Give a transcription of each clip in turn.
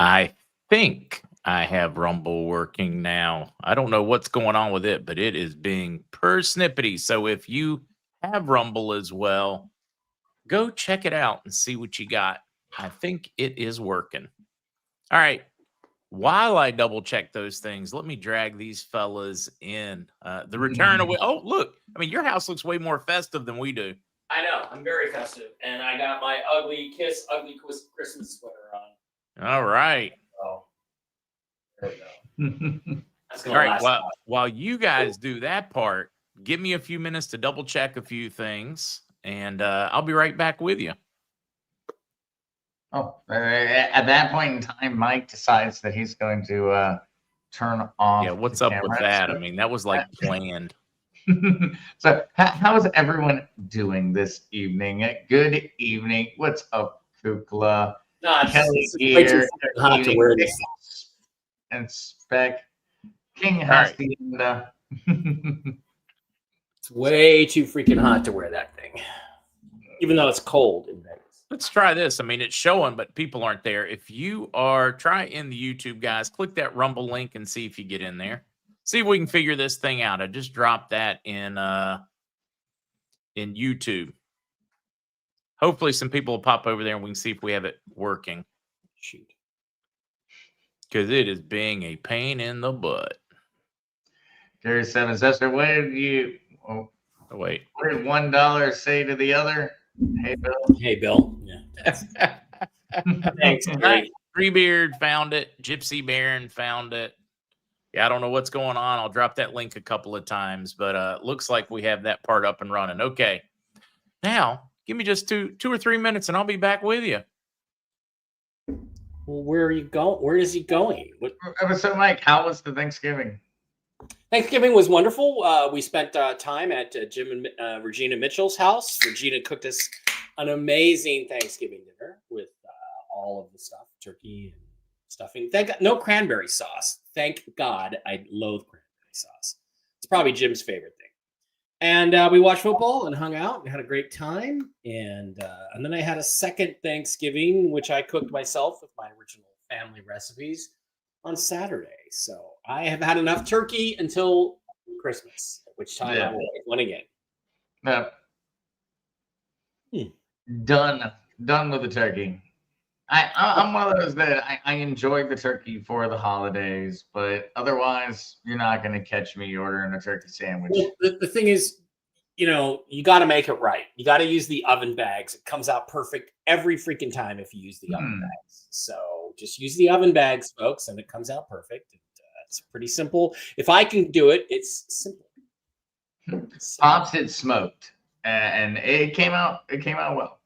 I think I have Rumble working now. I don't know what's going on with it, but it is being per snippety. So if you have Rumble as well, go check it out and see what you got. I think it is working. All right. While I double check those things, let me drag these fellas in. The return away. Oh, look. I mean, your house looks way more festive than we do. I know. I'm very festive. And I got my ugly Christmas sweater on. All right. Oh, there we go. All right. While you guys do that part, give me a few minutes to double check a few things, and I'll be right back with you. Oh, at that point in time, Mike decides that he's going to turn off. Yeah, what's up with that? I mean, that was like planned. So, how is everyone doing this evening? Good evening. What's up, Kukla? Kelly here. Hot to wear this. And Spec. King Hacienda. It's way too freaking hot to wear that thing, even though it's cold in Vegas. Let's try this. I mean, it's showing, but people aren't there. If you are, try in the YouTube, guys, click that Rumble link and see if you get in there. See if we can figure this thing out. I just dropped that in YouTube. Hopefully some people will pop over there and we can see if we have it working. Shoot. Because it is being a pain in the butt. Gary 7 Zester, what did you... Oh, wait. What did $1 say to the other? Hey, Bill. Hey, Bill. Yeah. Thanks. Treebeard found it. Gypsy Baron found it. Yeah, I don't know what's going on. I'll drop that link a couple of times, but looks like we have that part up and running. Okay. Now, give me just two or 3 minutes, and I'll be back with you. Well, where are you going? Where is he going? So, Mike, how was the Thanksgiving? Thanksgiving was wonderful. We spent time at Jim and Regina Mitchell's house. Regina cooked us an amazing Thanksgiving dinner with all of the stuff, turkey and stuffing. No cranberry sauce. Thank God. I loathe cranberry sauce. It's probably Jim's favorite thing. And we watched football and hung out and had a great time. And then I had a second Thanksgiving, which I cooked myself with my original family recipes on Saturday. So I have had enough turkey until Christmas, at which time I will make one again. Done with the turkey. I'm one of those that I enjoy the turkey for the holidays, but otherwise you're not going to catch me ordering a turkey sandwich. Well, the thing is, you got to make it right. You got to use the oven bags. It comes out perfect every freaking time if you use the oven bags. So just use the oven bags, folks, and it comes out perfect. It's pretty simple. If I can do it, it's simple. Pops it smoked, and it came out well.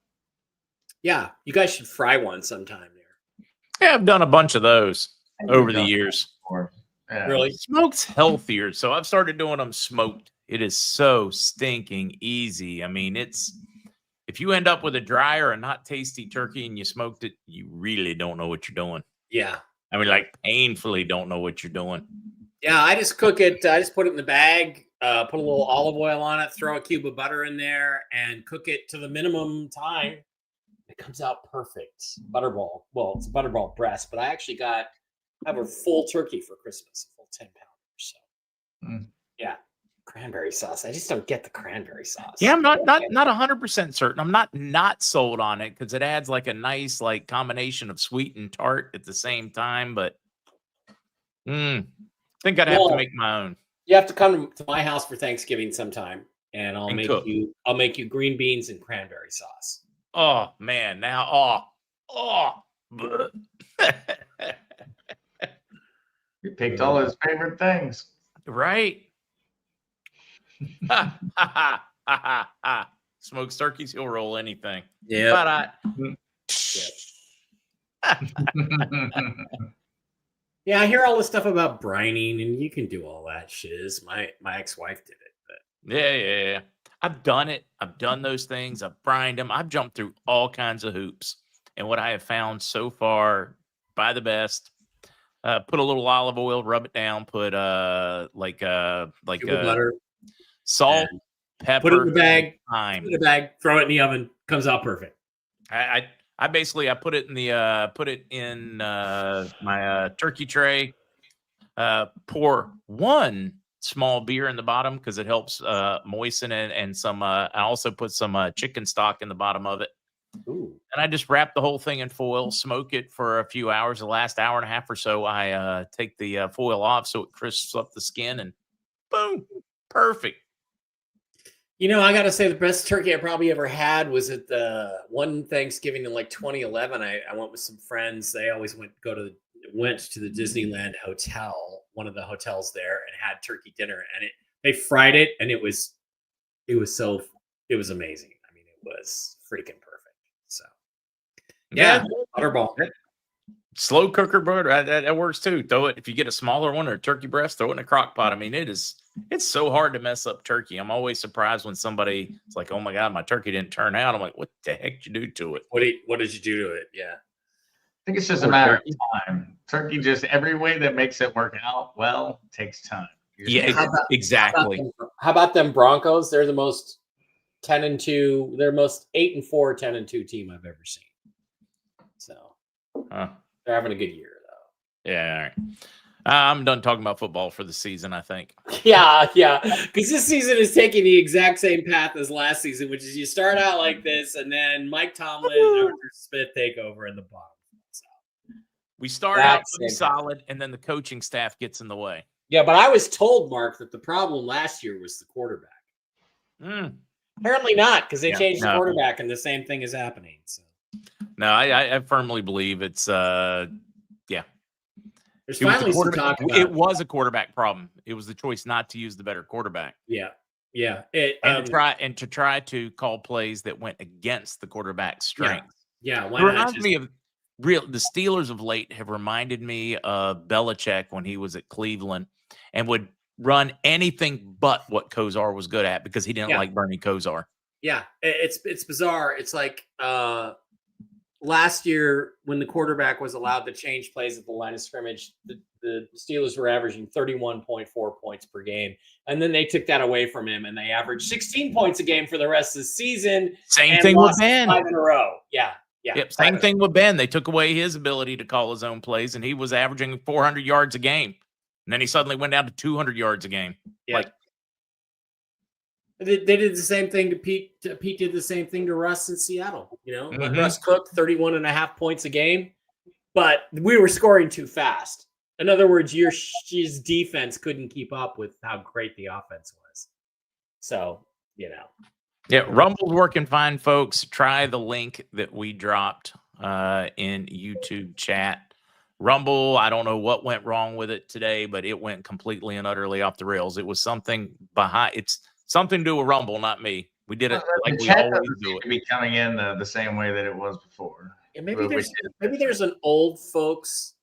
Yeah, you guys should fry one sometime there. Yeah, I've done a bunch of those over the years. Yeah. Really? Smoked's healthier, so I've started doing them smoked. It is so stinking easy. I mean, if you end up with a dry or a not tasty turkey and you smoked it, you really don't know what you're doing. Yeah. I mean, like painfully don't know what you're doing. Yeah, I just cook it. I just put it in the bag, put a little olive oil on it, throw a cube of butter in there, and cook it to the minimum time. It comes out perfect. Butterball. Well, it's a butterball breast, but I have a full turkey for Christmas, a full 10 pounder. So, yeah, cranberry sauce. I just don't get the cranberry sauce. Yeah, I'm not 100% certain. I'm not sold on it because it adds like a nice like combination of sweet and tart at the same time. But I think I'd have to make my own. You have to come to my house for Thanksgiving sometime, and I'll make you green beans and cranberry sauce. Oh man, now You picked all his favorite things. Right. Smoked turkeys, he'll roll anything. Yeah. Yeah, I hear all this stuff about brining, and you can do all that shiz. My ex-wife did it. But. Yeah. I've done it. I've done those things. I've brined them. I've jumped through all kinds of hoops. And what I have found so far, by the best, put a little olive oil, rub it down, put butter, salt, pepper, put it in the bag, thyme. put it in the bag, throw it in the oven. Comes out perfect. I I put it in my turkey tray. Pour one small beer in the bottom because it helps moisten it, and some. I also put some chicken stock in the bottom of it. Ooh. And I just wrap the whole thing in foil, smoke it for a few hours. The last hour and a half or so, I take the foil off so it crisps up the skin, and boom, perfect. You know, I got to say the best turkey I probably ever had was at the one Thanksgiving in like 2011. I went with some friends. They always went to the Disneyland hotel, one of the hotels there, and had turkey dinner. And they fried it, and it was amazing. I mean, it was freaking perfect. So yeah, butterball. Slow cooker butter, that works too. Throw it, if you get a smaller one or a turkey breast, throw it in a crock pot. I mean, it's so hard to mess up turkey. I'm always surprised when somebody is like, "Oh my God, my turkey didn't turn out." I'm like, "What the heck did you do to it?" What did you do to it? Yeah. I think it's just a matter of time. Turkey, just every way that makes it work out well takes time. Yeah, exactly. How about them Broncos? They're the most 10-2. They're most 8-4, 10-2 team I've ever seen. So they're having a good year though. Yeah. All right. I'm done talking about football for the season, I think. Yeah. Because this season is taking the exact same path as last season, which is you start out like this, and then Mike Tomlin and Arthur Smith take over in the bottom. So we start out pretty solid, and then the coaching staff gets in the way. Yeah, but I was told, Mark, that the problem last year was the quarterback. Apparently not, because they changed the quarterback, and the same thing is happening. So. No, I firmly believe it's There's finally some talk about it was a quarterback problem. It was the choice not to use the better quarterback. Yeah. To try to call plays that went against the quarterback's strengths. Yeah. Why not? Me of the Steelers of late have reminded me of Belichick when he was at Cleveland and would run anything but what Kosar was good at because he didn't like Bernie Kosar. Yeah, it's bizarre. It's like last year when the quarterback was allowed to change plays at the line of scrimmage, the Steelers were averaging 31.4 points per game. And then they took that away from him and they averaged 16 points a game for the rest of the season. Same thing with Ben. 5 in a row. Yeah. Yep, same thing with Ben. They took away his ability to call his own plays, and he was averaging 400 yards a game. And then he suddenly went down to 200 yards a game. Yeah. They did the same thing to Pete. Pete did the same thing to Russ in Seattle. You know, Russ cooked 31.5 points a game, but we were scoring too fast. In other words, his defense couldn't keep up with how great the offense was. So, you know. Yeah, Rumble's working fine, folks. Try the link that we dropped in YouTube chat. Rumble, I don't know what went wrong with it today, but it went completely and utterly off the rails. It was something behind. It's something to do with Rumble, not me. We did it like we always do. It be coming in the same way that it was before. Yeah, maybe there's an old folks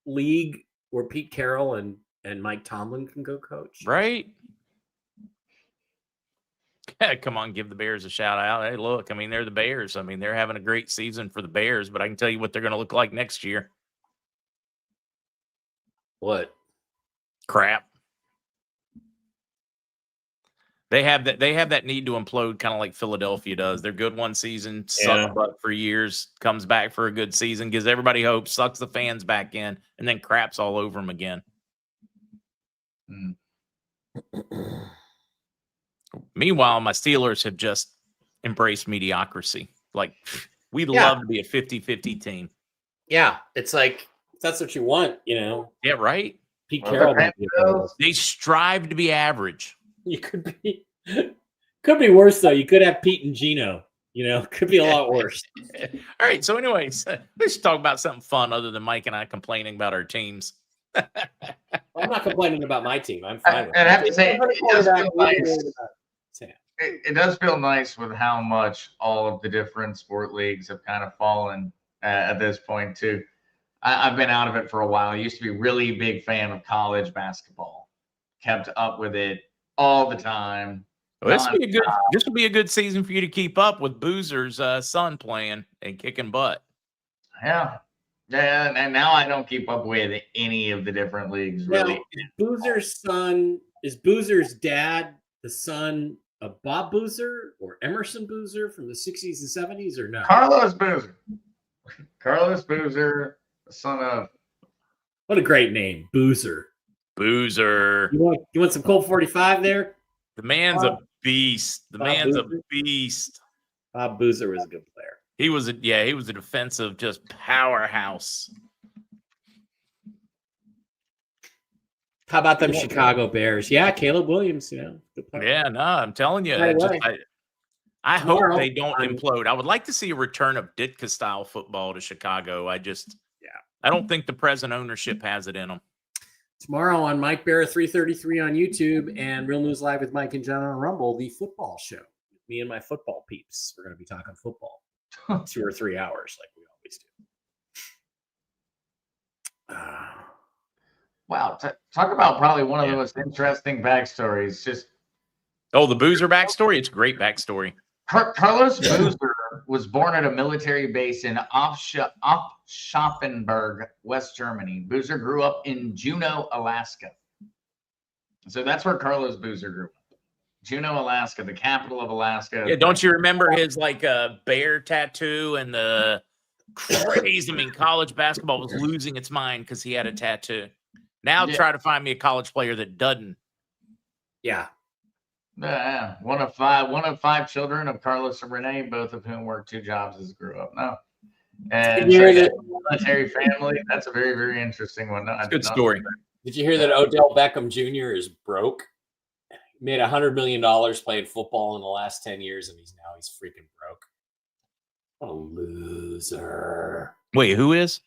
league where Pete Carroll and Mike Tomlin can go coach. Right. Yeah, come on, give the Bears a shout out. Hey, look, I mean, they're the Bears. I mean, they're having a great season for the Bears, but I can tell you what they're going to look like next year. What? Crap. They have that need to implode, kind of like Philadelphia does. They're good one season, suck butt for years, comes back for a good season, gives everybody hope, sucks the fans back in, and then craps all over them again. Meanwhile, my Steelers have just embraced mediocrity. Like, we'd love to be a 50-50 team. Yeah, it's like, that's what you want, you know. Yeah, right? Pete Carroll. They strive to be average. You could be worse, though. You could have Pete and Gino. You know, could be a lot worse. All right, so anyways, let's talk about something fun other than Mike and I complaining about our teams. I'm not complaining about my team. I'm fine with it. I have to say, it does feel nice with how much all of the different sport leagues have kind of fallen at this point, too. I've been out of it for a while. I used to be a really big fan of college basketball. Kept up with it all the time. Well, this would be a good season for you to keep up with Boozer's son playing and kicking butt. Yeah, and now I don't keep up with any of the different leagues, really. Now, is Boozer's dad the son of Bob Boozer or Emerson Boozer from the 60s and 70s, or no? Carlos Boozer. Carlos Boozer, the son of. What a great name, Boozer. Boozer. You want some Colt 45 there? The man's a beast. The Bob man's a Boozer? beast. Bob Boozer was a good player. He was a defensive just powerhouse. How about them Chicago Bears? Yeah, Caleb Williams, good player. Yeah, no, I'm telling you. By the way, I hope tomorrow, they don't implode. I would like to see a return of Ditka style football to Chicago. I don't think the present ownership has it in them. Tomorrow on Mike Bear 333 on YouTube and Real News Live with Mike and John on Rumble, the football show. Me and my football peeps. We're going to be talking football 2 or 3 hours like we always do. Wow, talk about probably one of the most interesting backstories. Just the Boozer backstory. It's a great backstory. Carlos Boozer was born at a military base in Offschafenberg, West Germany. Boozer grew up in Juneau, Alaska. So that's where Carlos Boozer grew up. Juneau, Alaska, the capital of Alaska. Yeah, don't you remember his bear tattoo and the crazy? I mean, college basketball was losing its mind because he had a tattoo. Now try to find me a college player that doesn't. Yeah. One of five children of Carlos and Renee, both of whom worked 2 jobs as grew up now. And military family. That's a very, very interesting one. It's a good story. Did you hear that Odell Beckham Jr. is broke? He made $100 million playing football in the last 10 years, and he's freaking broke. What a loser. Wait, who is?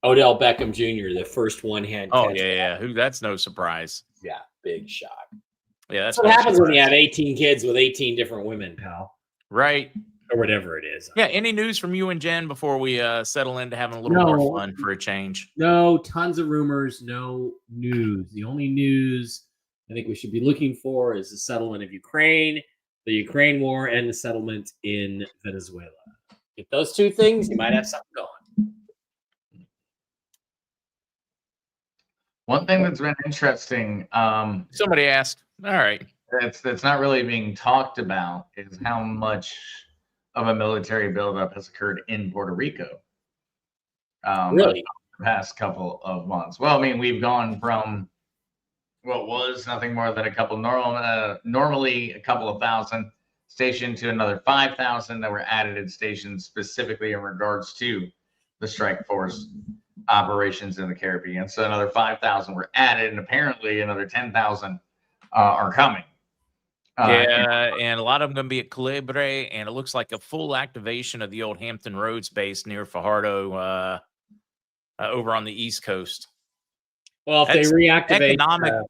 Odell Beckham Jr., the first one-hand catch. Oh, yeah. That's no surprise. Yeah, big shock. Yeah, that's what happens when you have 18 kids with 18 different women, pal. Right. Or whatever it is. Yeah, any news from you and Jen before we settle into having a little more fun for a change? No, tons of rumors, no news. The only news I think we should be looking for is the settlement of Ukraine, the Ukraine war, and the settlement in Venezuela. Get those 2 things, you might have something going. One thing that's been interesting. Somebody asked. All right. That's not really being talked about is how much of a military buildup has occurred in Puerto Rico. Really? The past couple of months. Well, I mean, we've gone from what was nothing more than a couple normally a couple of thousand stationed to another 5,000 that were added in stations specifically in regards to the strike force operations in the Caribbean. So another 5,000 were added, and apparently another 10,000 are coming. And a lot of them going to be at Calibre, and it looks like a full activation of the old Hampton Roads base near Fajardo over on the East Coast. Well, if they reactivate...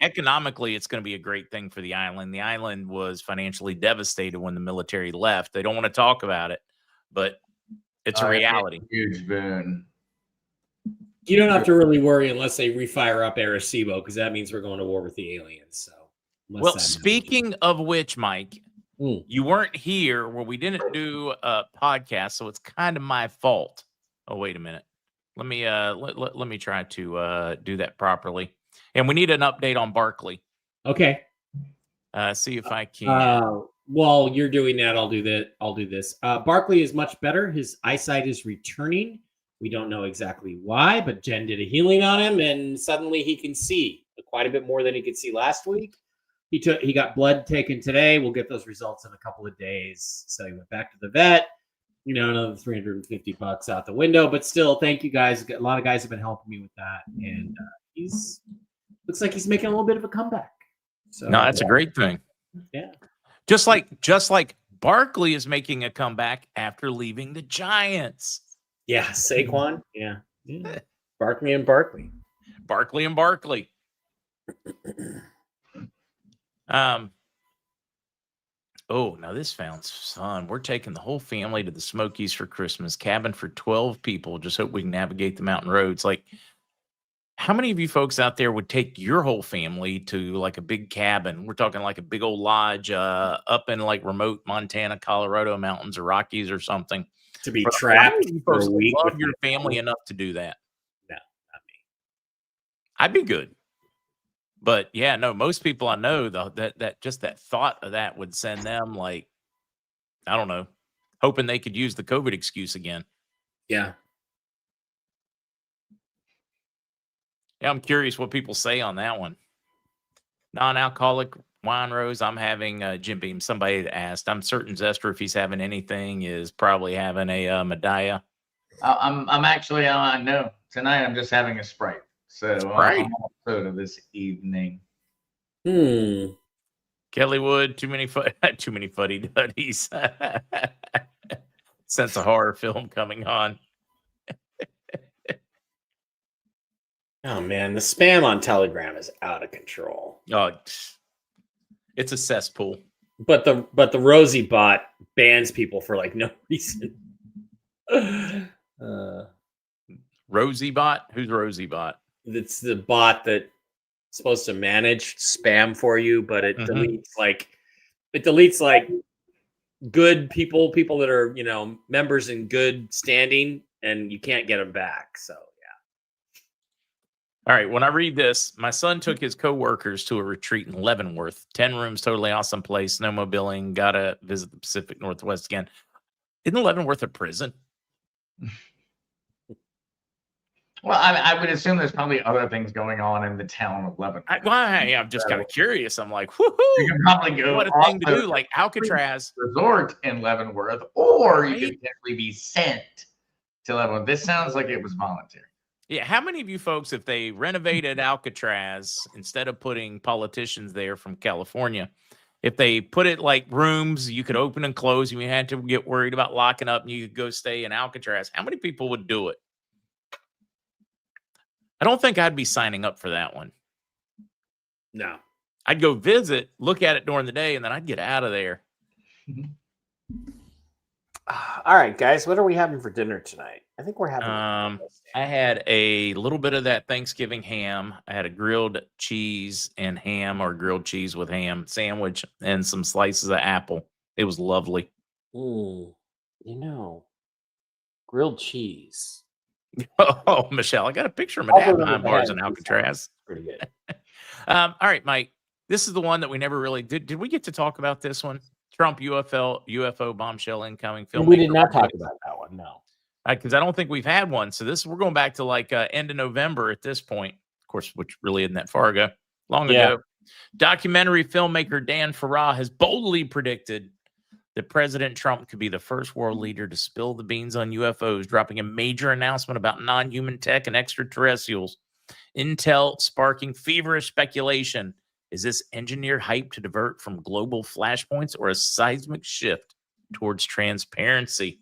economically, it's going to be a great thing for the island. The island was financially devastated when the military left. They don't want to talk about it, but it's a reality. Huge boon. You don't have to really worry unless they refire up Arecibo, because that means we're going to war with the aliens. So, well, speaking of which, Mike, you weren't here where we didn't do a podcast, so it's kind of my fault. Oh, wait a minute. Let me let me try to do that properly. And we need an update on Barkley. Okay. See if I can. While you're doing that, I'll do this. Barkley is much better. His eyesight is returning. We don't know exactly why, but Jen did a healing on him, and suddenly he can see quite a bit more than he could see last week. He got blood taken today. We'll get those results in a couple of days. So he went back to the vet. Another $350 out the window, but still, thank you guys. A lot of guys have been helping me with that, and he's looks like he's making a little bit of a comeback. So no, that's a great thing. Yeah, just like Barkley is making a comeback after leaving the Giants. Yeah, Saquon. Yeah. Barkley and Barkley. Oh, now this sounds fun. We're taking the whole family to the Smokies for Christmas. Cabin for 12 people. Just hope we can navigate the mountain roads. Like, how many of you folks out there would take your whole family to like a big cabin? We're talking like a big old lodge up in like remote Montana, Colorado mountains or Rockies or something. To be trapped for a week. Love your family enough to do that. No, not me. I'd be good. But yeah, no, most people I know though that just that thought of that would send them like, I don't know, hoping they could use the COVID excuse again. Yeah. Yeah, I'm curious what people say on that one. Non-alcoholic wine rose. I'm having Jim Beam. Somebody asked. I'm certain Zester, if he's having anything, is probably having a Medea. I'm actually no. Tonight I'm just having a Sprite. So Sprite? I'm on soda this evening. Kellywood. Too many fuddy duddies. Sense of horror film coming on. Oh man, the spam on Telegram is out of control. Oh, it's a cesspool. But the Rosie bot bans people for like no reason. Rosie bot? Who's Rosie bot? It's the bot that's supposed to manage spam for you, but it deletes like good people that are, you know, members in good standing, and you can't get them back. So All right. When I read this, my son took his coworkers to a retreat in Leavenworth. 10 rooms, totally awesome place. Snowmobiling. Got to visit the Pacific Northwest again. Isn't Leavenworth a prison? Well, I would assume there's probably other things going on in the town of Lebanon. I'm just kind of curious. I'm like, whoo-hoo! You can probably go. What a thing to do, like Alcatraz. Resort in Leavenworth, or you Right? could potentially be sent to Leavenworth. This sounds like it was voluntary. Yeah, how many of you folks, if they renovated Alcatraz, instead of putting politicians there from California, if they put it like rooms, you could open and close, and you had to get worried about locking up, and you could go stay in Alcatraz, how many people would do it? I don't think I'd be signing up for that one. no. I'd go visit, look at it during the day, and then I'd get out of there. All right, guys, what are we having for dinner tonight? I think we're having. I had a little bit of that Thanksgiving ham. I had a grilled cheese and ham, or grilled cheese with ham sandwich, and some slices of apple. It was lovely. You know, grilled cheese. Oh, Michelle, I got a picture of my dad behind bars in Alcatraz. Pretty good. All right, Mike. This is the one that we never really did. Did we get to talk about this one? Trump UFO bombshell incoming film. We did not talk about that one. No, because I don't think we've had one. So we're going back to like end of November at this point, of course, which really isn't that far ago. Long ago. Documentary filmmaker Dan Farah has boldly predicted that President Trump could be the first world leader to spill the beans on UFOs, dropping a major announcement about non-human tech and extraterrestrials. Intel sparking feverish speculation. Is this engineered hype to divert from global flashpoints, or a seismic shift towards transparency?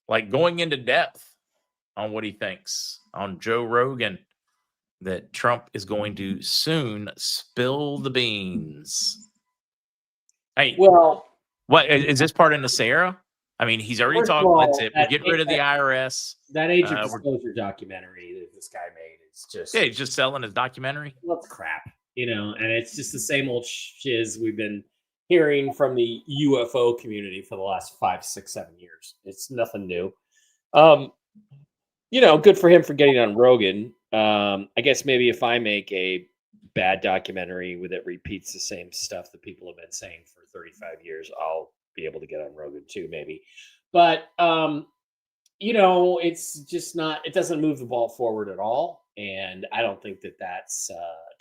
Like going into depth on what he thinks on Joe Rogan, that Trump is going to soon spill the beans. Hey, well, what is this part in the Sarah? I mean, he's already talked. That's it. We're getting rid of the IRS. That Age of Disclosure documentary that this guy made is just he's just selling his documentary. Well, it's crap, you know, and it's just the same old shiz we've been hearing from the UFO community for the last 5, 6, 7 years. It's nothing new. You know, good for him for getting on Rogan. I guess maybe if I make a bad documentary that repeats the same stuff that people have been saying for 35 years, I'll be able to get on Rogan too, maybe. But you know, it's just not. It doesn't move the ball forward at all, and I don't think that that's.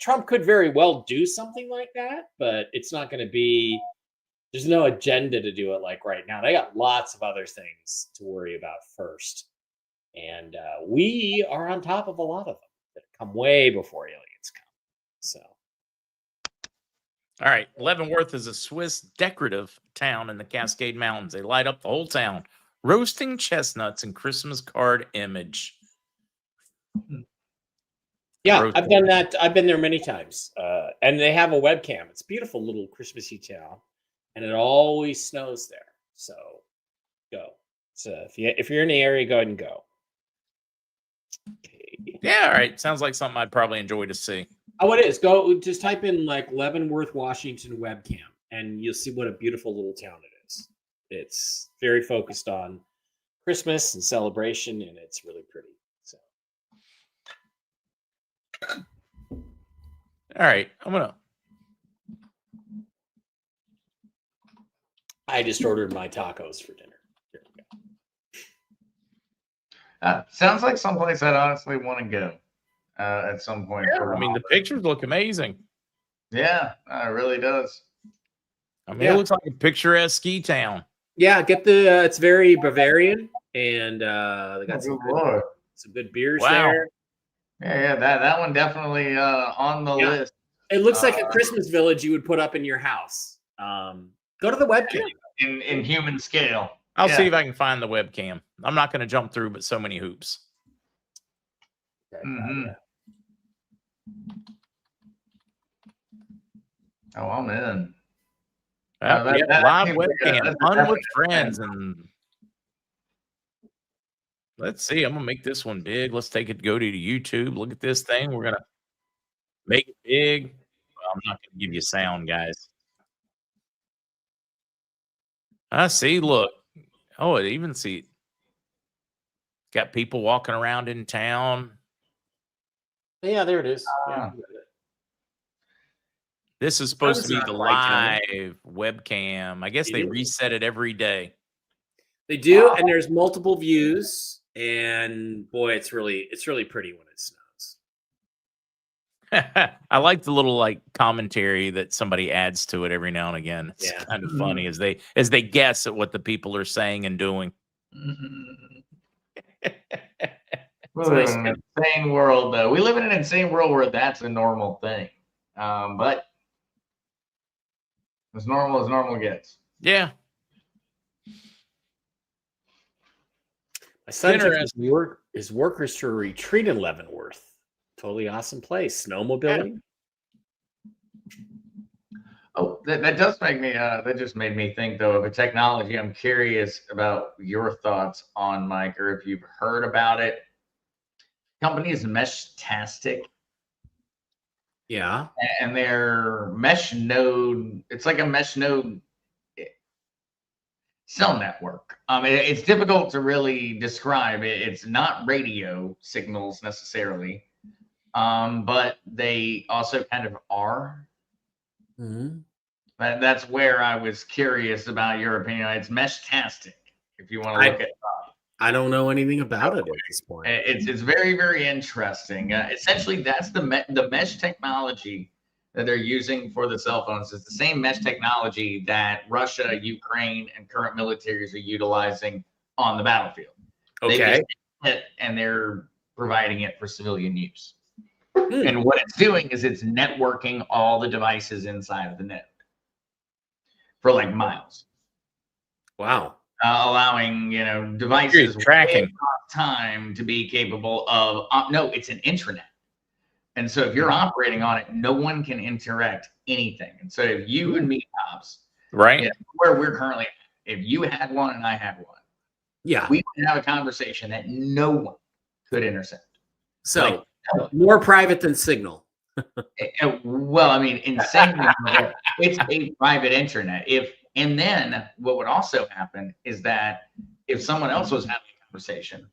Trump could very well do something like that, but it's not going to be. There's no agenda to do it like right now. They got lots of other things to worry about first. And we are on top of a lot of them that come way before aliens come. So, all right. Leavenworth is a Swiss decorative town in the Cascade Mountains. They light up the whole town, roasting chestnuts and Christmas card image. Yeah, I've done that. I've been there many times. And they have a webcam. It's a beautiful little Christmassy town. And it always snows there. So go. So if you're in the area, go ahead and go. Okay. Yeah, all right. Sounds like something I'd probably enjoy to see. Oh, it is. Go just type in like Leavenworth, Washington webcam, and you'll see what a beautiful little town it is. It's very focused on Christmas and celebration, and it's really pretty. So, all right, I just ordered my tacos for dinner. Here we go. Sounds like someplace I'd honestly want to go. at some point. Yeah, I mean, the pictures look amazing. Yeah, it really does. I mean, it looks like a picturesque ski town. Yeah, get the. It's very Bavarian, and they got some good beers there. Yeah, that one definitely on the list. It looks like a Christmas village you would put up in your house. Go to the webcam. In human scale. I'll see if I can find the webcam. I'm not going to jump through, but so many hoops. Oh, I'm in. Live webcam, fun with friends, and let's see. I'm gonna make this one big. Let's take it. Go to YouTube. Look at this thing. We're gonna make it big. Well, I'm not gonna give you sound, guys. I see. Look. Oh, it even see. Got people walking around in town. Yeah, there it is. This is supposed to be the live webcam. I guess they reset it every day. They do, and there's multiple views. And boy, it's really pretty when it snows. I like the little commentary that somebody adds to it every now and again. It's kind of funny as they guess at what the people are saying and doing. We live in an insane world, though. We live in an insane world where that's a normal thing. But as normal gets. Yeah. My son took his workers to a retreat in Leavenworth. Totally awesome place. Snowmobiling. Oh, that does make me. That just made me think though of a technology. I'm curious about your thoughts on, Mike, or if you've heard about it. Company is Meshtastic. Yeah. And their mesh node, it's like a mesh node cell network. It's difficult to really describe it. It's not radio signals necessarily, but they also kind of are. That's where I was curious about your opinion. It's Meshtastic, if you want to look it up. I don't know anything about it at this point. It's very, very interesting. Essentially, that's the mesh technology that they're using for the cell phones. It's the same mesh technology that Russia, Ukraine, and current militaries are utilizing on the battlefield. Okay. And they're providing it for civilian use. And what it's doing is it's networking all the devices inside of the node for miles. Wow. Allowing devices tracking time to be capable of no, it's an intranet, and so if you're operating on it, no one can interact anything. And so if you and me, Pops, right, where we're currently, if you had one and I had one, we would have a conversation that no one could intercept. So more private than Signal. Well, I mean, insanely, it's a private internet. And then what would also happen is that if someone else was having a conversation,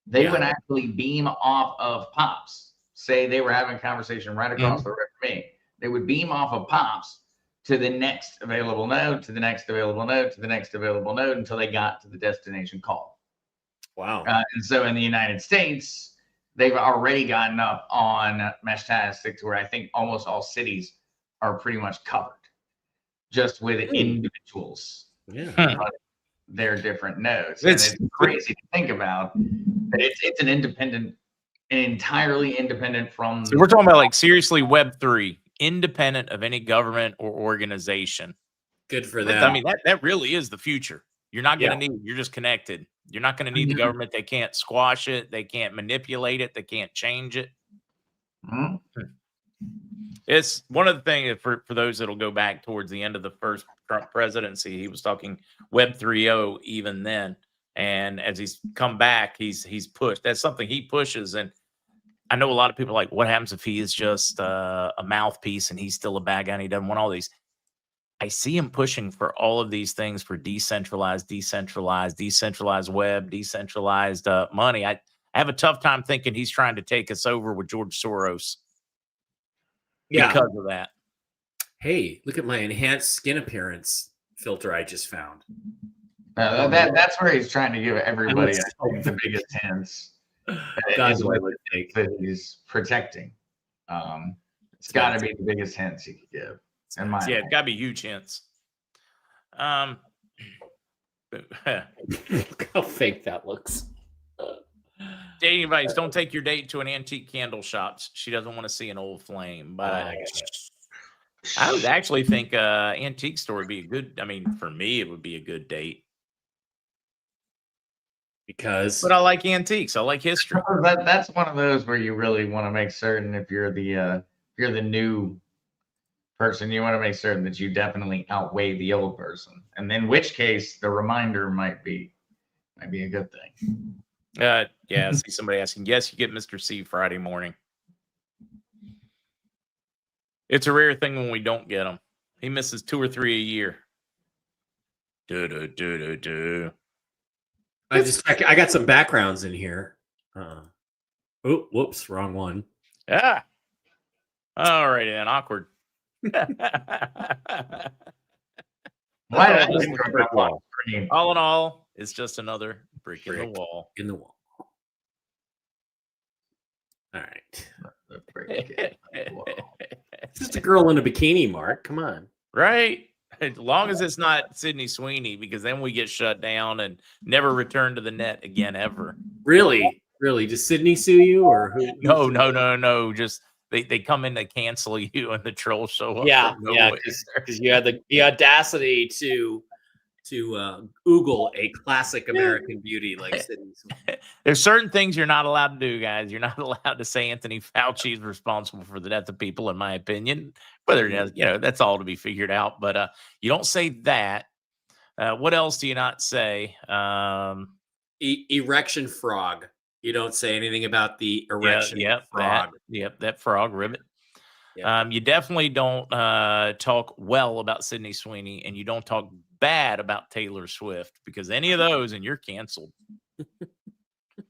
they would actually beam off of Pops. Say they were having a conversation right across the road from me. They would beam off of Pops to the next available node, to the next available node, to the next available node until they got to the destination call. Wow. And so in the United States, they've already gotten up on Meshtastic to where I think almost all cities are pretty much covered. Just with individuals, their different nodes. It's crazy to think about. But it's an entirely independent from. So we're talking about seriously Web3, independent of any government or organization. Good for them. I mean, that really is the future. You're not going to need. You're just connected. You're not going to need the government. They can't squash it. They can't manipulate it. They can't change it. It's one of the things for those that'll go back towards the end of the first Trump presidency. He was talking Web 3.0 even then, and as he's come back, he's pushed. That's something he pushes, and I know a lot of people are like, what happens if he is just a mouthpiece and he's still a bad guy and he doesn't want all these? I see him pushing for all of these things for decentralized web, decentralized money. I have a tough time thinking he's trying to take us over with George Soros. Because of that. Hey, look at my enhanced skin appearance filter I just found. That's where he's trying to give everybody the biggest hints. God, is what what would take. that he's protecting. It's got to be the biggest hints he could give. In my Yeah, opinion. it's got to be huge hints. Look how fake that looks. Dating advice: don't take your date to an antique candle shop. She doesn't want to see an old flame. But I would actually think antique store would be a good. I mean, for me, it would be a good date Because but I like antiques. I like history. That's one of those where you really want to make certain if you're the new person, you want to make certain that you definitely outweigh the old person, and in which case the reminder might be a good thing. Yeah, I see somebody asking. Yes, you get Mr. C Friday morning. It's a rare thing when we don't get him. He misses 2 or 3 a year. I got some backgrounds in here. Oh, whoops, wrong one. Ah. All right, then. Awkward. Why Oh, did I this think was a about brick one wall. screen? All in all, it's just another brick in the Brick. wall. In the wall. All right. The brick in the wall. It's just a girl in a bikini, Mark. Come on. Right? As long as it's not Sydney Sweeney, because then we get shut down and never return to the net again ever. Really? Really? Does Sydney sue you or who? No. Just they come in to cancel you and the trolls show up. Yeah, from yeah, nowhere. because you had the audacity to Google a classic American beauty like Sydney Sweeney. There's certain things you're not allowed to do, guys. You're not allowed to say Anthony Fauci is responsible for the death of people, in my opinion. Whether it has, that's all to be figured out. But you don't say that. What else do you not say? Erection frog. You don't say anything about the erection frog. That frog ribbit. Yep. You definitely don't talk well about Sydney Sweeney, and you don't talk bad about Taylor Swift, because any of those and you're canceled.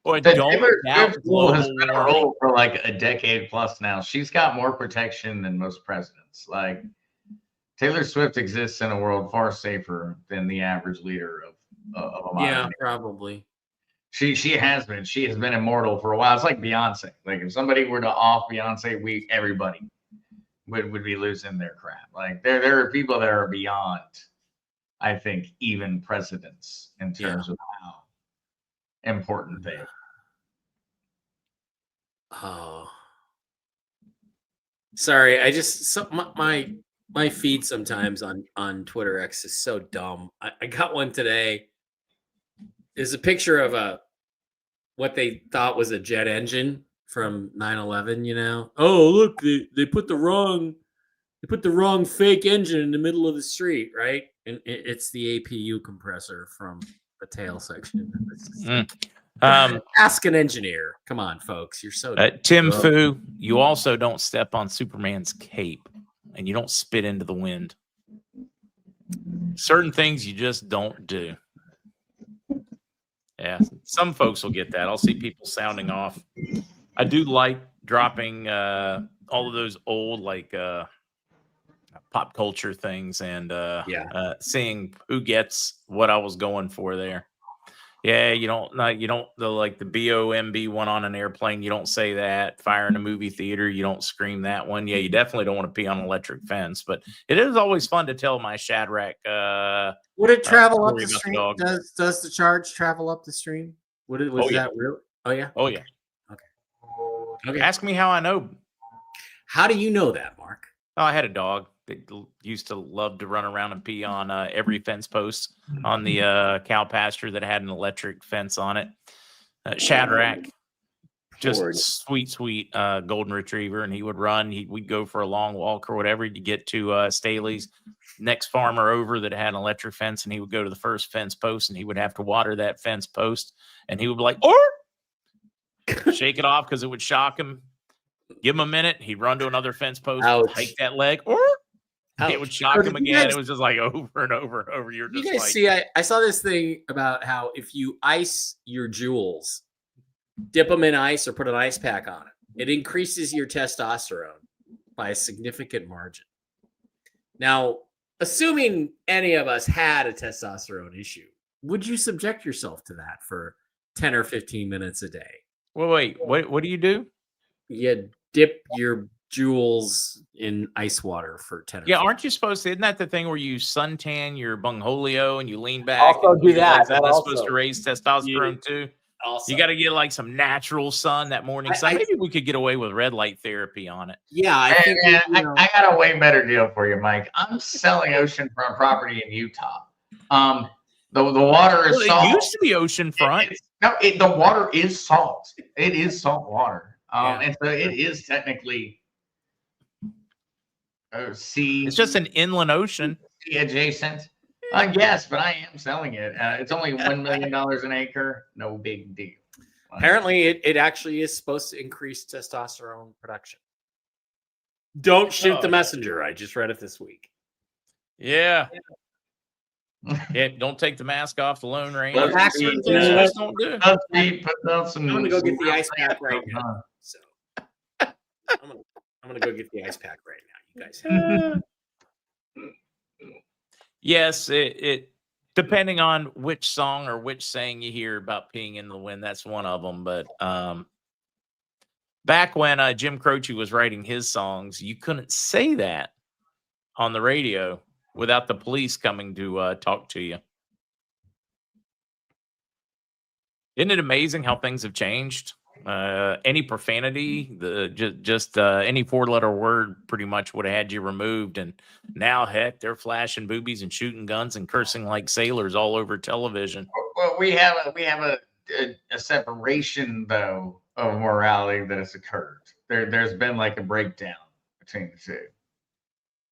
Or Taylor Swift rule has been a rule for like a decade plus now. She's got more protection than most presidents. Like Taylor Swift exists in a world far safer than the average leader of a modern era. Probably. She has been. She has been immortal for a while. It's like Beyonce. Like if somebody were to off Beyonce, everybody would be losing their crap. Like there are people that are beyond, I think, even presidents in terms of how important they are. Oh, sorry. I just my feed sometimes on Twitter X is so dumb. I got one today. There's a picture of what they thought was a jet engine from 9/11. You know, oh look, they put the wrong fake engine in the middle of the street, right? And it's the APU compressor from the tail section. Ask an engineer. Come on, folks. You're so Tim Fu, you also don't step on Superman's cape, and you don't spit into the wind. Certain things you just don't do. Yeah, some folks will get that. I'll see people sounding off. I do like dropping all of those old pop culture things and seeing who gets what I was going for there. Yeah, you don't the BOMB one on an airplane. You don't say that. Fire in a movie theater. You don't scream that one. Yeah, you definitely don't want to pee on an electric fence. But it is always fun to tell my Shadrach. Would it travel up the stream? Does the charge travel up the stream? That real? Oh yeah. Oh yeah. Okay. Ask me how I know. How do you know that, Mark? Oh, I had a dog that used to love to run around and pee on every fence post on the cow pasture that had an electric fence on it. Shadrach, just sweet golden retriever, and he would run. We'd go for a long walk or whatever to get to Staley's next farmer over that had an electric fence, and he would go to the first fence post, and he would have to water that fence post, and he would be like, or shake it off because it would shock him. Give him a minute. He'd run to another fence post, take that leg, or it would shock him again. It was just like over and over and over. You're just you guys see, I saw this thing about how if you ice your jewels, dip them in ice or put an ice pack on it, it increases your testosterone by a significant margin. Now, assuming any of us had a testosterone issue, would you subject yourself to that for 10 or 15 minutes a day? Well, wait, what do you do? You dip your jewels in ice water for 10 or Yeah, 15. aren't you supposed to? Isn't that the thing where you suntan your bungholio and you lean back? Also and do move your that, legs up? but That's supposed also to raise testosterone too. Also, You got to get like some natural sun, that morning sun. Maybe we could get away with red light therapy on it. yeah, I think And I got a way better deal for you, Mike. I'm selling oceanfront property in Utah. The water is Well, salt. it used to be oceanfront. The water is salt. It is salt water. Yeah. And so it is technically sea. It's just an inland ocean. Sea adjacent. Yes, but I am selling it. It's only $1 million an acre. No big deal. apparently it actually is supposed to increase testosterone production. Don't shoot the messenger. I just read it this week. Yeah. Yeah, don't take the mask off the Lone Ranger. Let's There's see, certain things you just don't do. Put out some. I'm gonna go get the ice pack right now. now. So I'm gonna go get the ice pack right now. You guys have Yes, it depending on which song or which saying you hear about peeing in the wind, that's one of them. But back when Jim Croce was writing his songs, you couldn't say that on the radio without the police coming to talk to you. Isn't it amazing how things have changed? Any profanity, just any 4-letter word pretty much would have had you removed. And now, heck, they're flashing boobies and shooting guns and cursing like sailors all over television. Well, we have a separation though of morality that has occurred. There's been like a breakdown between the two.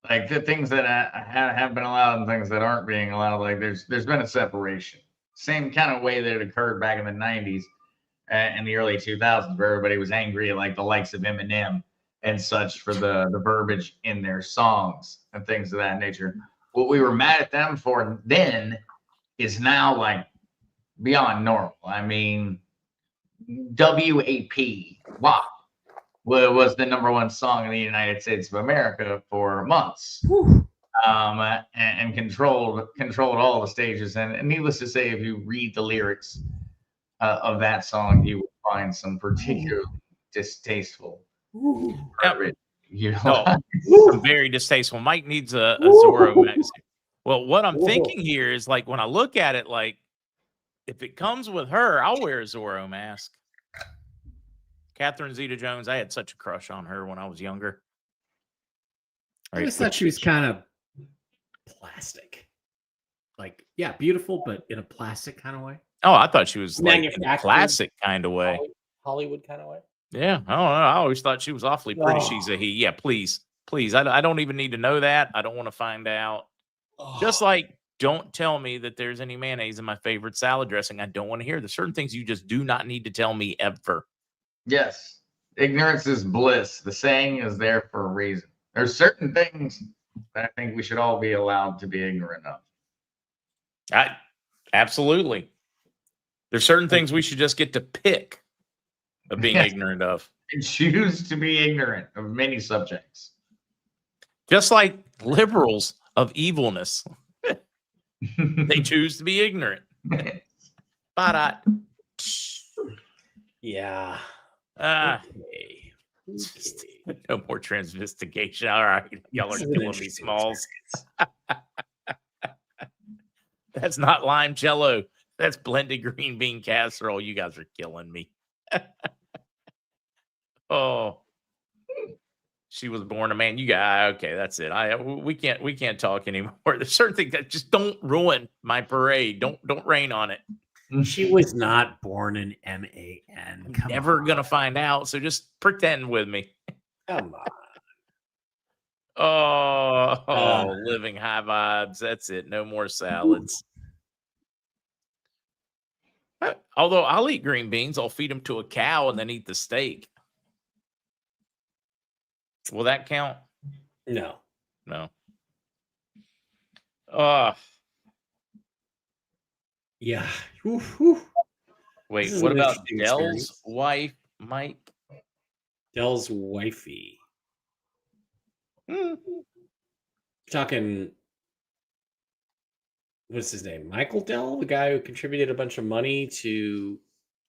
Like the things that have been allowed and things that aren't being allowed. Like there's been a separation. Same kind of way that it occurred back in the 90s and the early 2000s, where everybody was angry at like the likes of Eminem and such for the verbiage in their songs and things of that nature. What we were mad at them for then is now like beyond normal. I mean, WAP, WAP, was the #1 song in the United States of America for months. And controlled all the stages. And needless to say, if you read the lyrics of that song, you will find some particularly distasteful. Some very distasteful. Mike needs a Zorro mask. Well, what I'm thinking here is like when I look at it, like if it comes with her, I'll wear a Zorro mask. Catherine Zeta-Jones, I had such a crush on her when I was younger. I always thought she was kind of plastic. Like, yeah, beautiful, but in a plastic kind of way. Oh, I thought she was like in a classic kind of way. Hollywood kind of way. Yeah, I don't know. I always thought she was awfully pretty. She's a he. Yeah, please. I don't even need to know that. I don't want to find out. Just like, don't tell me that there's any mayonnaise in my favorite salad dressing. I don't want to hear. There's certain things you just do not need to tell me ever. Yes. Ignorance is bliss. The saying is there for a reason. There's certain things that I think we should all be allowed to be ignorant of. Absolutely. There's certain things we should just get to pick of being ignorant of. And choose to be ignorant of many subjects. Just like liberals of evilness. They choose to be ignorant. Yeah. Okay. No more transvestigation. All right. Y'all are killing me, Smalls. That's not lime jello. That's blended green bean casserole. You guys are killing me. Oh. She was born a man. You got okay. That's it. We can't talk anymore. There's certain things that just don't ruin my parade. Don't rain on it. She was not born an MAN. Never gonna find out. So just pretend with me. Come on. Oh, living high vibes. That's it. No more salads. Although I'll eat green beans, I'll feed them to a cow and then eat the steak. Will that count? No. Yeah. Wait, what about Dell's wife, Mike? Dell's wifey. Talking, what's his name? Michael Dell, the guy who contributed a bunch of money to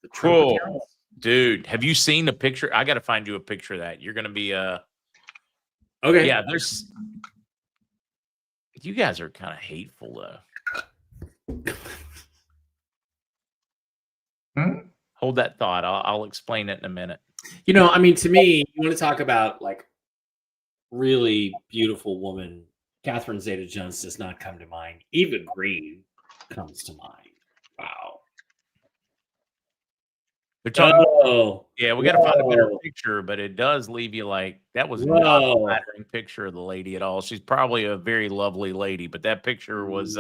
the Trump accounts? Dude, have you seen the picture? I got to find you a picture of that. You're going to be Okay. yeah, you guys are kind of hateful though. Hold that thought. I'll explain it in a minute. You know, I mean, to me, you want to talk about like really beautiful woman. Catherine Zeta-Jones does not come to mind. Eva Green comes to mind. Wow. They're talking. Oh, Yeah, we got to find a better picture, but it does leave you like that was not a flattering picture of the lady at all. She's probably a very lovely lady, but that picture was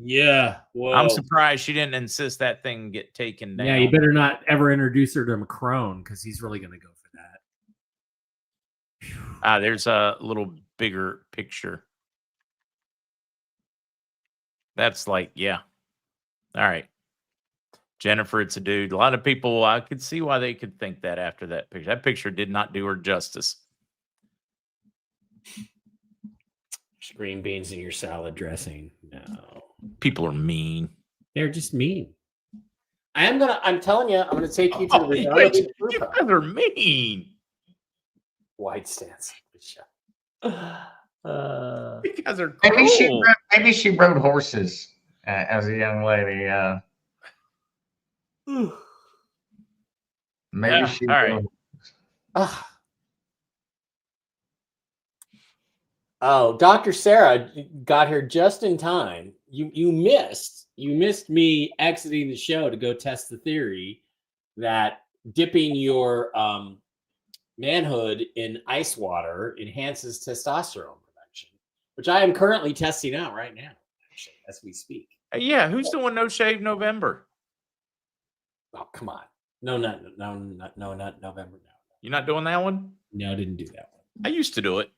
yeah. Whoa. I'm surprised she didn't insist that thing get taken down. Yeah, you better not ever introduce her to Macron because he's really going to go for that. There's a little bigger picture. That's like, yeah. All right. Jennifer, it's a dude. A lot of people, I could see why they could think that after that picture. That picture did not do her justice. Green beans in your salad dressing. No. People are mean. They're just mean. I'm telling you, I'm gonna take you to the you guys are mean. Wide stance. You guys are cool. Maybe she rode horses as a young lady. Maybe she. All right. Oh, Dr. Sarah got here just in time. You missed me exiting the show to go test the theory that dipping your manhood in ice water enhances testosterone production, which I am currently testing out right now, actually, as we speak. Yeah, who's doing No Shave November? Oh, come on. No, not November. No. You're not doing that one? No, I didn't do that one. I used to do it.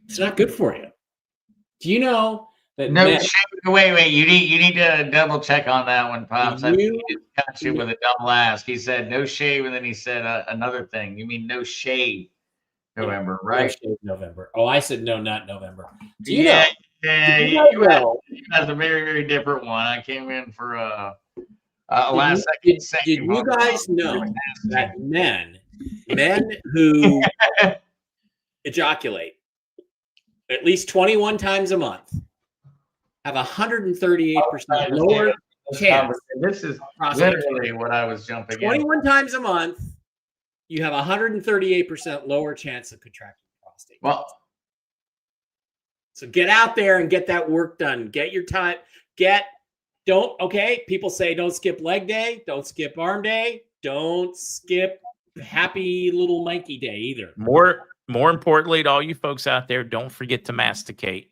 It's not good for you. Do you know that? Wait. You need to double check on that one, Pops. I think he got you with a double ask. He said no shave, and then he said another thing. You mean no shave November, right? No shave November. Oh, I said no, not November. Do you know? Yeah, that's a very, very different one. I came in for a last second. Did you guys know that men who ejaculate at least 21 times a month have 138% lower chance? This is literally what I was jumping 21 times a month, you have 138% lower chance of contracting prostate. Well, so get out there and get that work done. Get your time. People say don't skip leg day, don't skip arm day, don't skip happy little Mikey day either. More importantly, to all you folks out there, don't forget to masticate.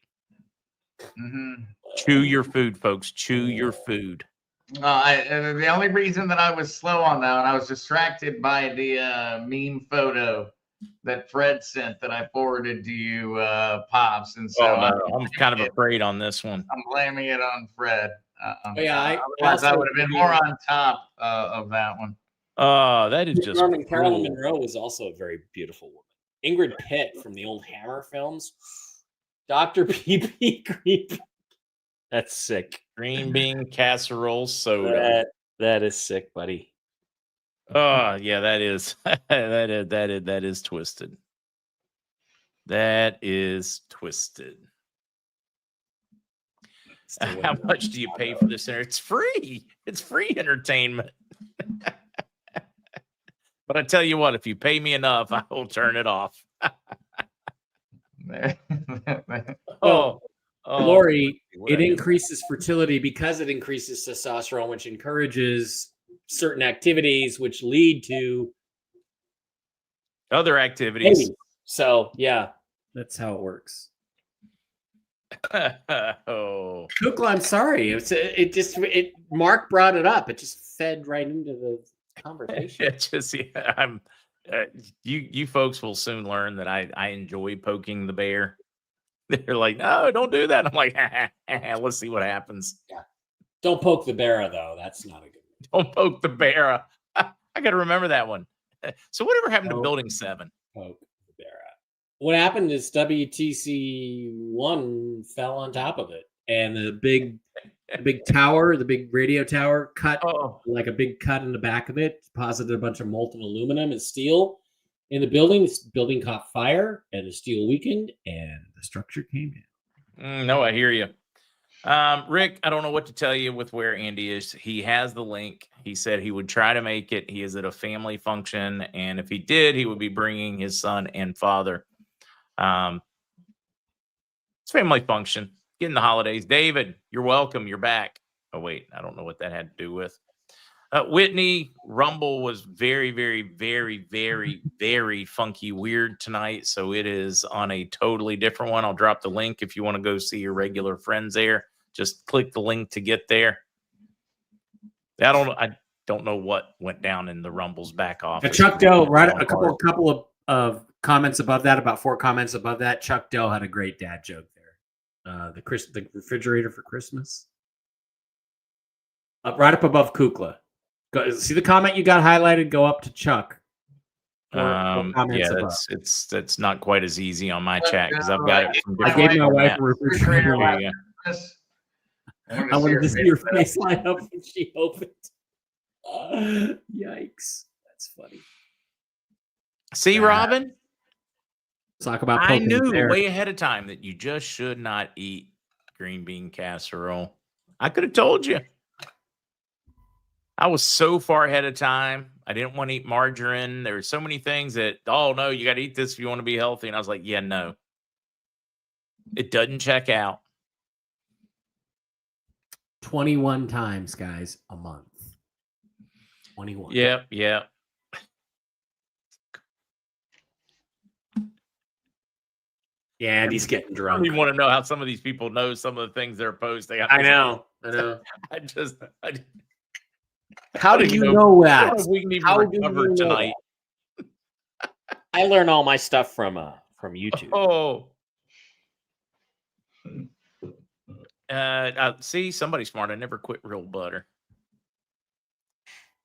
Mm-hmm. Chew your food, folks. Chew your food. The only reason that I was slow on that one, I was distracted by the meme photo that Fred sent that I forwarded to you, Pops. And so I'm kind of afraid on this one. I'm blaming it on Fred. I would have been more on top of that one. That is just Carolyn Monroe was also a very beautiful woman. Ingrid Pitt from the old Hammer films. Dr. P.P. Green. That's sick. Green bean casserole soda. That is sick, buddy. Oh, yeah, that is that is twisted. That is twisted. How much do you pay for this? It's free. It's free entertainment. But I tell you what, if you pay me enough, I will turn it off. Lori, it increases fertility because it increases testosterone, which encourages certain activities, which lead to other activities. Maybe. So, yeah, that's how it works. Kukla, I'm sorry. Mark brought it up. It just fed right into the conversation. You folks will soon learn that I enjoy poking the bear. They're like, no, don't do that. I'm like, let's see what happens. Yeah. Don't poke the bear, though. That's not a good one. Don't poke the bear. I got to remember that one. So whatever happened to Building 7? Poke the bear. What happened is WTC1 fell on top of it. and the big tower, the big radio tower, cut Oh, like a big cut in the back of it, deposited a bunch of molten aluminum and steel in the building. This building caught fire, and the steel weakened, and the structure came in. no, I hear you. Rick, I don't know what to tell you with where Andy is. He has the link. He said he would try to make it. He is at a family function, and if he did, he would be bringing his son and father. It's family function. Getting the holidays. David, you're welcome. You're back. Oh, wait. I don't know what that had to do with. Whitney, Rumble was very, very, very, very, very funky weird tonight. So it is on a totally different one. I'll drop the link if you want to go see your regular friends there. Just click the link to get there. I don't know what went down in the Rumble's back office. Chuck Doe, right? A couple of comments above that, about 4 comments above that. Chuck Doe had a great dad joke there. The refrigerator for Christmas. Right up above Kukla. See the comment you got highlighted? Go up to Chuck. Yeah, it's not quite as easy on my chat because I've got it from I different. gave my wife a refrigerator. refrigerator. I wanted to see her face light up when she opened. Yikes. That's funny. See, Robin? Talk about I poking the knew bear. way ahead of time that you just should not eat green bean casserole. I could have told you. I was so far ahead of time. I didn't want to eat margarine. There were so many things that, oh, no, you got to eat this if you want to be healthy. And I was like, yeah, no. It doesn't check out. 21 times, guys, a month. 21. Yep. Yeah, and he's getting I don't drunk. even want to know how some of these people know some of the things they're posting. I know. How do you know I don't that? know if we can even How do recover you know tonight. I learn all my stuff from YouTube. Oh. See, somebody smart. I never quit real butter.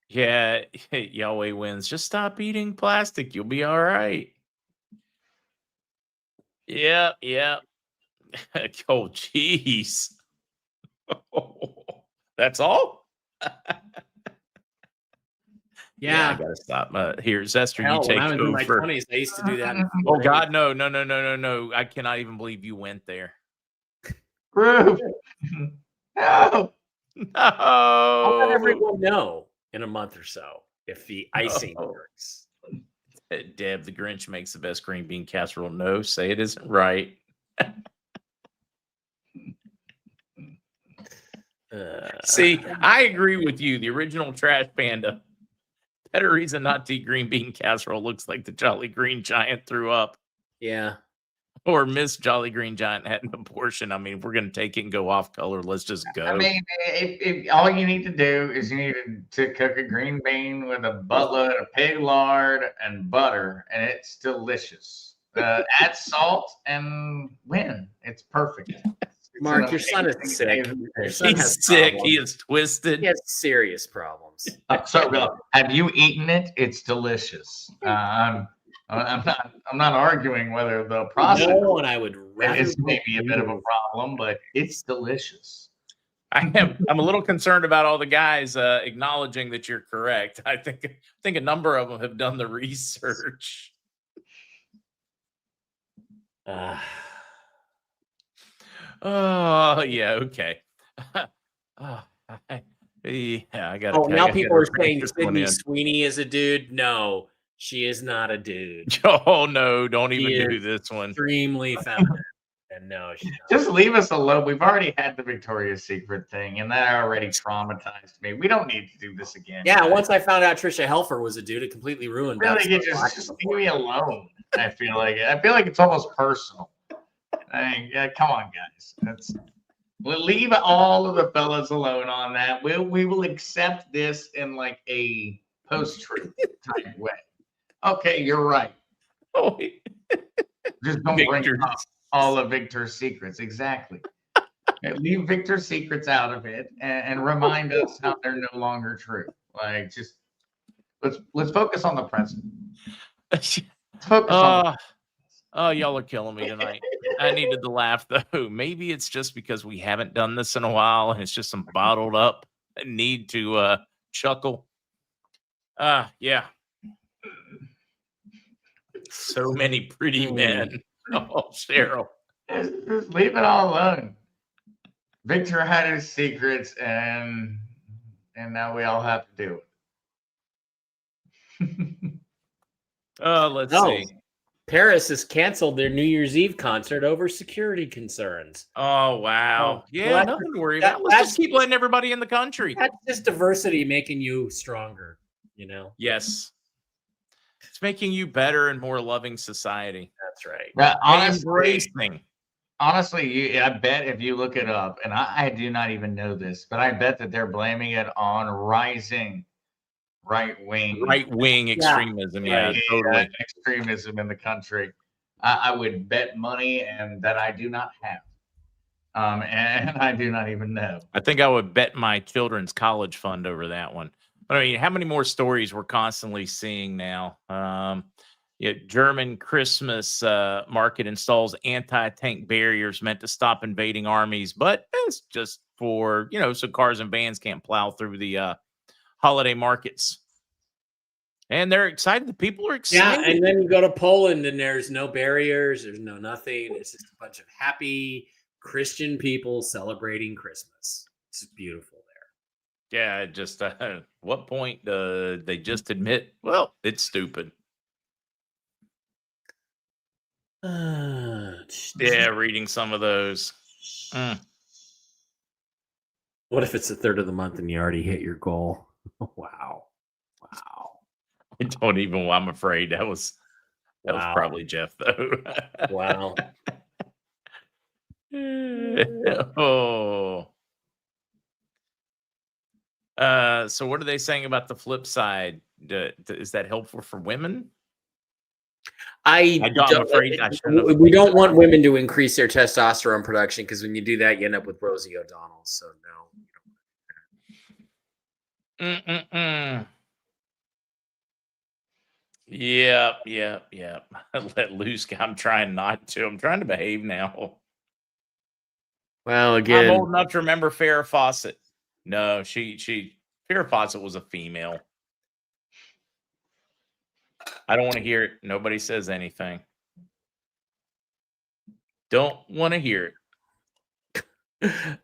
Yeah, Yahweh wins. Just stop eating plastic. You'll be all right. Yeah. Oh, jeez. That's all? Yeah. I gotta stop. Here, Zester, Hell, you take when I was in my over. 20s, I used to do that. Oh God, no! I cannot even believe you went there. Group. No. I'll let No, everyone know in a month or so if the icing No. works. Deb, the Grinch makes the best green bean casserole. No, say it isn't right. See, I agree with you. The original Trash Panda. Better reason not to eat green bean casserole. Looks like the Jolly Green Giant threw up. Yeah. Or Miss Jolly Green Giant had an abortion. I mean, if we're going to take it and go off color, let's just go. I mean, if all you need to do is you need to cook a green bean with a buttload of pig lard and butter, and it's delicious. Add salt and win. It's perfect. Mark, your son is sick. Your son has He's sick. problems. He is twisted. He has serious problems. Have you eaten it? It's delicious. I'm not arguing whether the process No, and I would rather is maybe a bit of a problem, but it's delicious. I'm a little concerned about all the guys acknowledging that you're correct. I think a number of them have done the research. Oh yeah, okay. I got. Oh, now people are saying Sydney Sweeney is a dude. No, she is not a dude. Oh no, don't She even do is this one. Extremely feminine. And no, she's not. Just leave us alone. We've already had the Victoria's Secret thing, and that already traumatized me. We don't need to do this again. Yeah, guys. once I found out Trisha Helfer was a dude, it completely ruined. Really, you just leave me alone. I feel like it's almost personal. Yeah, come on, guys. We'll leave all of the fellas alone on that. We will accept this in like a post-truth type way. Okay, you're right. Oh, Just don't bring up all of Victor's secrets. Exactly. Leave Victor's secrets out of it and remind us how they're no longer true. Like, just let's focus on the present. Let's focus on. Oh, y'all are killing me tonight. I needed to laugh though. Maybe it's just because we haven't done this in a while, and it's just some bottled up need to chuckle. Yeah. So many pretty men. Oh, Cheryl. Just leave it all alone. Victor had his secrets, and now we all have to do it. Let's No. see. Paris has canceled their New Year's Eve concert over security concerns. Oh, wow. Oh, Yeah, well, nothing to worry that- about. Let's just that's- keep letting everybody in the country. That's just diversity making you stronger, you know? Yes. It's making you better and more loving society. That's right. But And embracing. honestly, I bet if you look it up, and I do not even know this, but I bet that they're blaming it on rising Right-wing extremism. Yeah, totally. extremism in the country. I would bet money, and that I do not have. And I do not even know. I think I would bet my children's college fund over that one. But I mean, how many more stories we're constantly seeing now? German Christmas market installs anti-tank barriers meant to stop invading armies, but it's just for, so cars and vans can't plow through the holiday markets. And they're excited. The people are excited. Yeah, and then you go to Poland and there's no barriers, there's no nothing. It's just a bunch of happy Christian people celebrating Christmas. It's beautiful there. Yeah, just what point they just admit, well, it's stupid. Yeah, reading some of those. What if it's the third of the month and you already hit your goal? Wow. I don't even. I'm afraid that was probably Jeff though. Wow. Oh. So what are they saying about the flip side? Is that helpful for women? I'm afraid we don't want women to increase their testosterone production, because when you do that, you end up with Rosie O'Donnell. So no. Yep. Let loose. I'm trying not to. I'm trying to behave now. Well, again, I'm old enough to remember Farrah Fawcett. No, Farrah Fawcett was a female. I don't want to hear it. Nobody says anything. Don't want to hear it.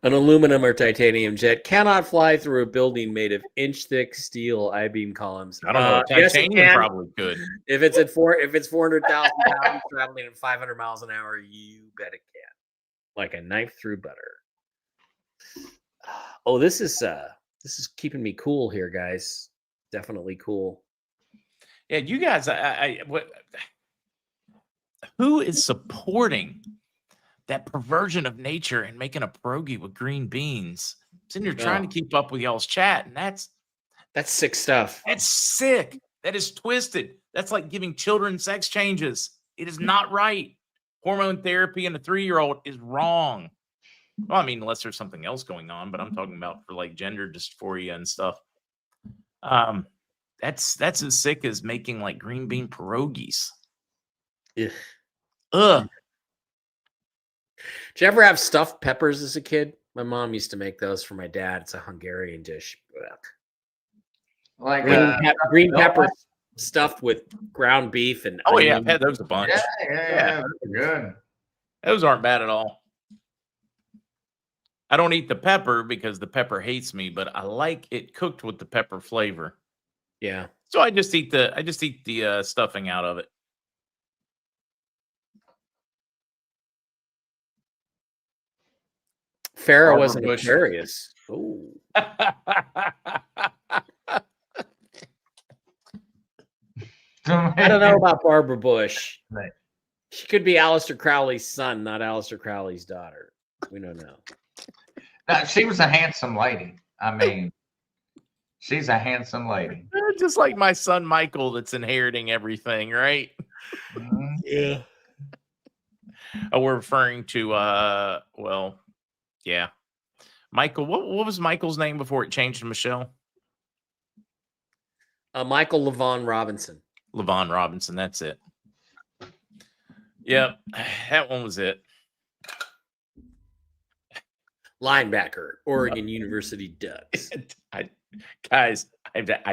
An aluminum or titanium jet cannot fly through a building made of inch-thick steel I-beam columns. I don't know. Titanium probably could. If it's 400,000 pounds traveling at 500 miles an hour, you bet it can. Like a knife through butter. Oh, this is keeping me cool here, guys. Definitely cool. Yeah, you guys. Who is supporting that perversion of nature and making a pierogi with green beans? Sitting here trying to keep up with y'all's chat, and that's sick stuff. That's sick. That is twisted. That's like giving children sex changes. It is not right. Hormone therapy in a 3-year-old is wrong. Well, I mean, unless there's something else going on, but I'm talking about for like gender dysphoria and stuff. That's as sick as making like green bean pierogies. Yeah. Ugh. Did you ever have stuffed peppers as a kid? My mom used to make those for my dad. It's a Hungarian dish. Ugh. Like green peppers stuffed with ground beef and yeah, I've had those a bunch. Yeah, those are good. Those aren't bad at all. I don't eat the pepper because the pepper hates me, but I like it cooked with the pepper flavor. Yeah. So I just eat the stuffing out of it. Farrah was an Aquarius. Oh. I don't know about Barbara Bush. Right. She could be Aleister Crowley's son, not Aleister Crowley's daughter. We don't know. No, she was a handsome lady. I mean, she's a handsome lady. Just like my son Michael, that's inheriting everything, right? Mm-hmm. Yeah. Oh, we're referring to yeah. Michael, what was Michael's name before it changed to Michelle? Michael LaVaughn Robinson. LaVaughn Robinson, that's it. Yep, that one was it. Linebacker, Oregon University Ducks. I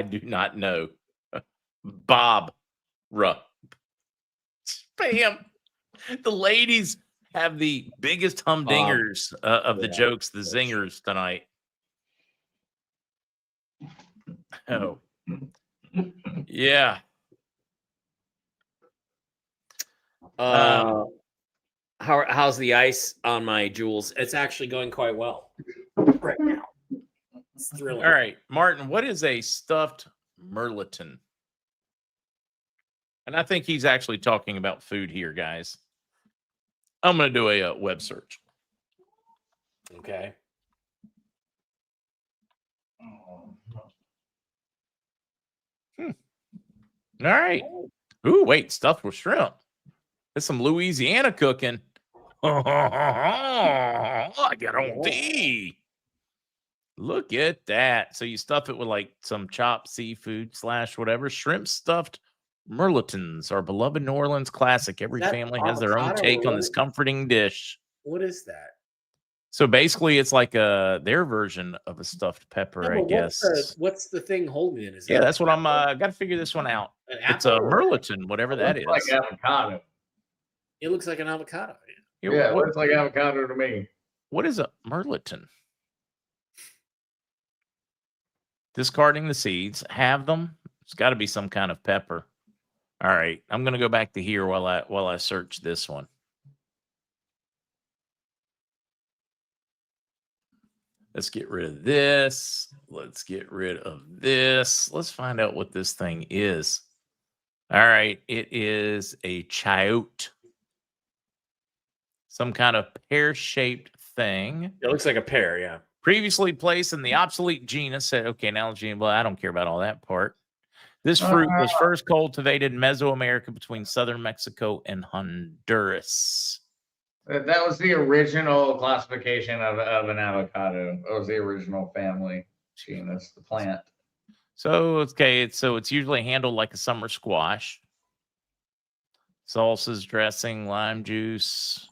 do not know. Bob Rupp. Spam. The ladies have the biggest humdingers of the jokes, the zingers tonight. Oh, yeah. How's the ice on my jewels? It's actually going quite well right now. It's thrilling. All right, Martin, what is a stuffed merleton? And I think he's actually talking about food here, guys. I'm going to do a web search. Okay. All right. Ooh, wait, stuffed with shrimp. There's some Louisiana cooking. I got on tea. Look at that. So you stuff it with like some chopped seafood / whatever. Shrimp stuffed merletons are beloved New Orleans classic. Every family has their own take on this comforting dish. What is that? So basically, it's like their version of a stuffed pepper, I guess. What's the thing holding it? Yeah, that's what I'm got to figure this one out. It's a merleton, whatever that is. Like avocado. It looks like an avocado. Yeah, it looks like avocado to me. What is a merleton? Discarding the seeds. Have them. It's got to be some kind of pepper. All right, I'm going to go back to here while I search this one. Let's get rid of this. Let's get rid of this. Let's find out what this thing is. All right, it is a chayote. Some kind of pear-shaped thing. It looks like a pear, yeah. Previously placed in the obsolete genus. Okay, now genus. Well, I don't care about all that part. This fruit was first cultivated in Mesoamerica between southern Mexico and Honduras. That was the original classification of an avocado. That was the original family genus, the plant. So it's usually handled like a summer squash. Salsas, dressing, lime juice.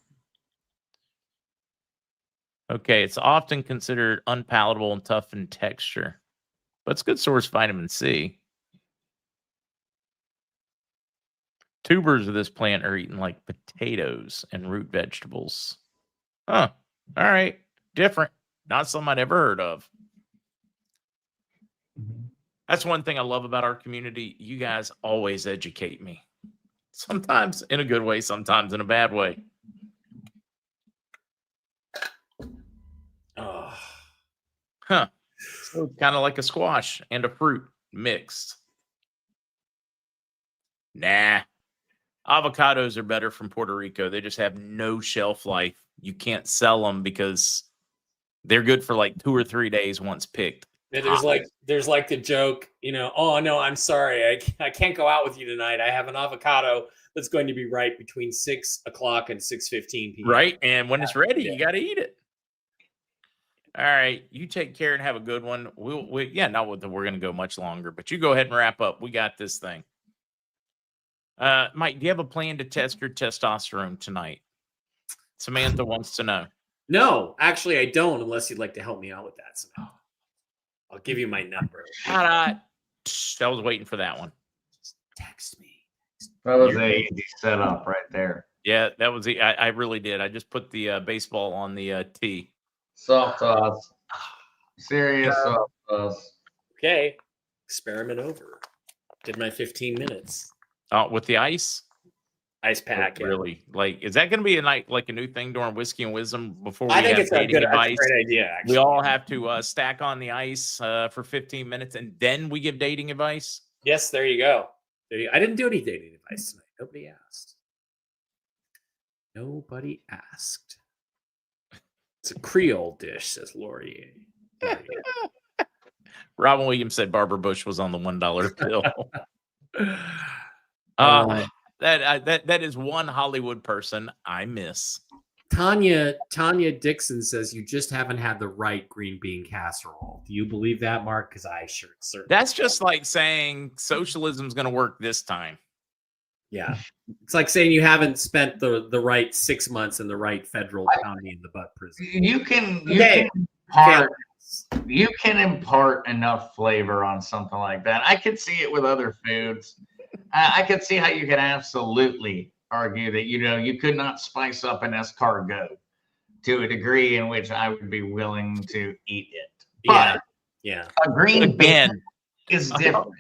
Okay, it's often considered unpalatable and tough in texture, but it's a good source of vitamin C. Tubers of this plant are eaten like potatoes and root vegetables. Huh. All right. Different. Not something I'd ever heard of. That's one thing I love about our community. You guys always educate me. Sometimes in a good way, sometimes in a bad way. Oh. Huh. So kind of like a squash and a fruit mixed. Nah. Avocados are better from Puerto Rico. They just have no shelf life. You can't sell them because they're good for like 2 or 3 days once picked. Yeah, there's like the joke, oh no, I'm sorry, I can't go out with you tonight. I have an avocado that's going to be ripe between 6 o'clock and 6:15 p.m. Right, and when it's ready, you got to eat it. All right, you take care and have a good one. We're going to go much longer, but you go ahead and wrap up. We got this thing. Mike, do you have a plan to test your testosterone tonight? Samantha wants to know. No, actually, I don't, unless you'd like to help me out with that somehow. I'll give you my number. I was waiting for that one. Just text me. That was an easy setup right there. Yeah, that was I really did. I just put the baseball on the tee. Soft toss. Serious soft toss. Okay. Experiment over. Did my 15 minutes. With the ice pack. Really? Like, is that going to be a new thing during Whiskey and Wisdom before we I think have it's a dating advice? great idea, actually. We all have to stack on the ice for 15 minutes, and then we give dating advice? Yes, there you go. I didn't do any dating advice tonight. Nobody asked. It's a Creole dish, says Laurier. Robin Williams said Barbara Bush was on the $1 bill. That is one Hollywood person I miss. Tanya Dixon says you just haven't had the right green bean casserole. Do you believe that, Mark? Because I certainly. That's just like saying socialism's going to work this time. Yeah. It's like saying you haven't spent the right 6 months in the right federal county in the butt prison. You can Okay. you can impart enough flavor on something like that. I could see it with other foods. I could see how you could absolutely argue that you could not spice up an escargot to a degree in which I would be willing to eat it. But Yeah. a green bean Again, is different.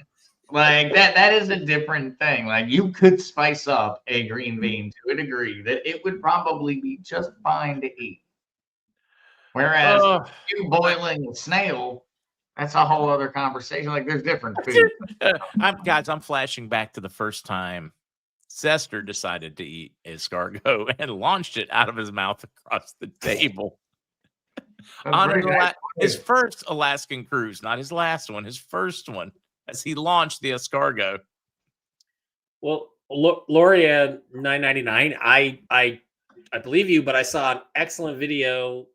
Like that is a different thing. Like you could spice up a green bean to a degree that it would probably be just fine to eat. Whereas you boiling a snail, that's a whole other conversation. Like there's different food. I'm flashing back to the first time Zester decided to eat escargot and launched it out of his mouth across the table. On his first Alaskan cruise, not his last one, his first one, as he launched the escargot. Well, Loria 999, I believe you, but I saw an excellent video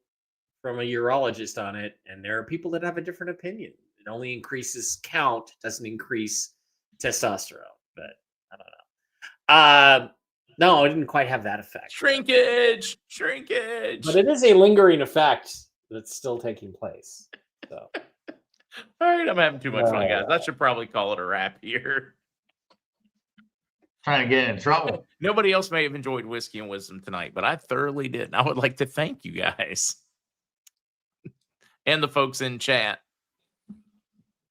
from a urologist on it, and there are people that have a different opinion. It only increases count, doesn't increase testosterone. But I don't know. No, it didn't quite have that effect. Shrinkage. But it is a lingering effect that's still taking place. So, all right, I'm having too much fun, guys. I should probably call it a wrap here. Trying to get in trouble. Nobody else may have enjoyed Whiskey and Wisdom tonight, but I thoroughly did. And I would like to thank you guys and the folks in chat.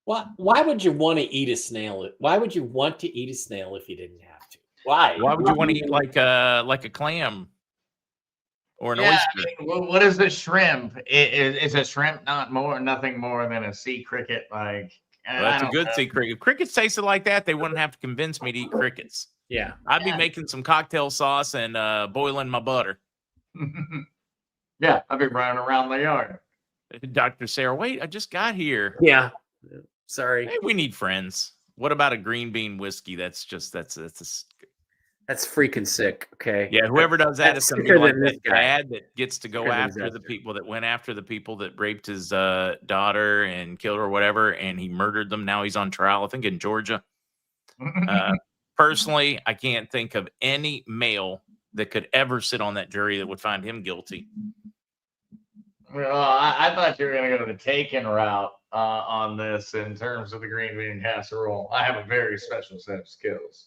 why would you want to eat a snail? Why would you want to eat a snail if you didn't have to? Why? Why would you want to eat like a clam or an oyster? I mean, what is a shrimp? Is a shrimp nothing more than a sea cricket? Like That's a good sea cricket. If crickets tasted like that, they wouldn't have to convince me to eat crickets. Yeah, I'd be making some cocktail sauce and boiling my butter. Yeah, I'd be running around the yard. Dr. Sarah, wait, I just got here. yeah. Sorry, Hey, we need friends. What about a green bean whiskey? That's freaking sick. Okay. yeah. Whoever does that That's is going to sicker be like than this that guy. dad that gets to go Sicker than after the Zester. people that went after the people that raped his daughter and killed her or whatever, and he murdered them. Now he's on trial, I think, in Georgia. Personally, I can't think of any male that could ever sit on that jury that would find him guilty. Well, I thought you were going to go the Taken route on this in terms of the green bean casserole. I have a very special set of skills.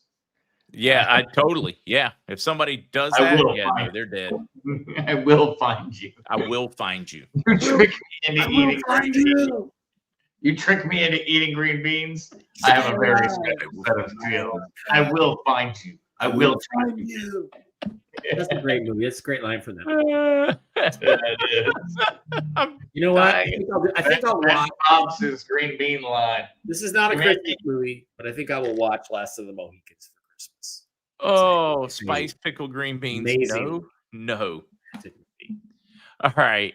Yeah, I totally. Yeah, if somebody does I that, will yeah, no, find they're dead. I will find you. I will find you. You trick me into eating green beans. You trick me into eating green beans. I have a very special set of skills. I will find you. I will find you. That's a great movie. That's a great line from them. You know what? I think I'll watch. Bob's green bean line. This is not a Christmas movie, but I think I will watch Last of the Mohicans for Christmas. Oh, spiced pickled green beans. Amazing. No. All right.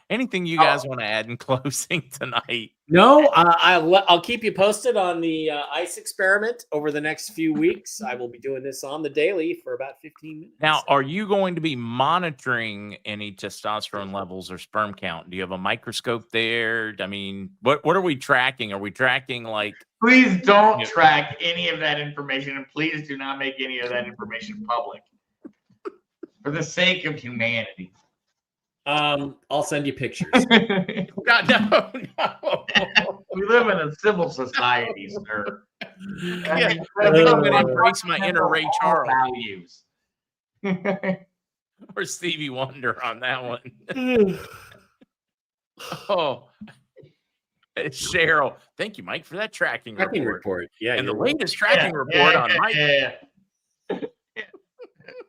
Anything you guys want to add in closing tonight? No, I'll keep you posted on the ice experiment over the next few weeks. I will be doing this on the daily for about 15 minutes. Now, are you going to be monitoring any testosterone levels or sperm count? Do you have a microscope there? I mean, what are we tracking? Are we tracking like? Please don't track any of that information, and please do not make any of that information public. For the sake of humanity. I'll send you pictures. God, no. We live in a civil society, sir. Yeah, I'm going to embrace my inner Ray Charles values. or Stevie Wonder on that one. Oh, Cheryl, thank you, Mike, for that tracking report. Yeah, and the latest tracking report on Mike. Yeah.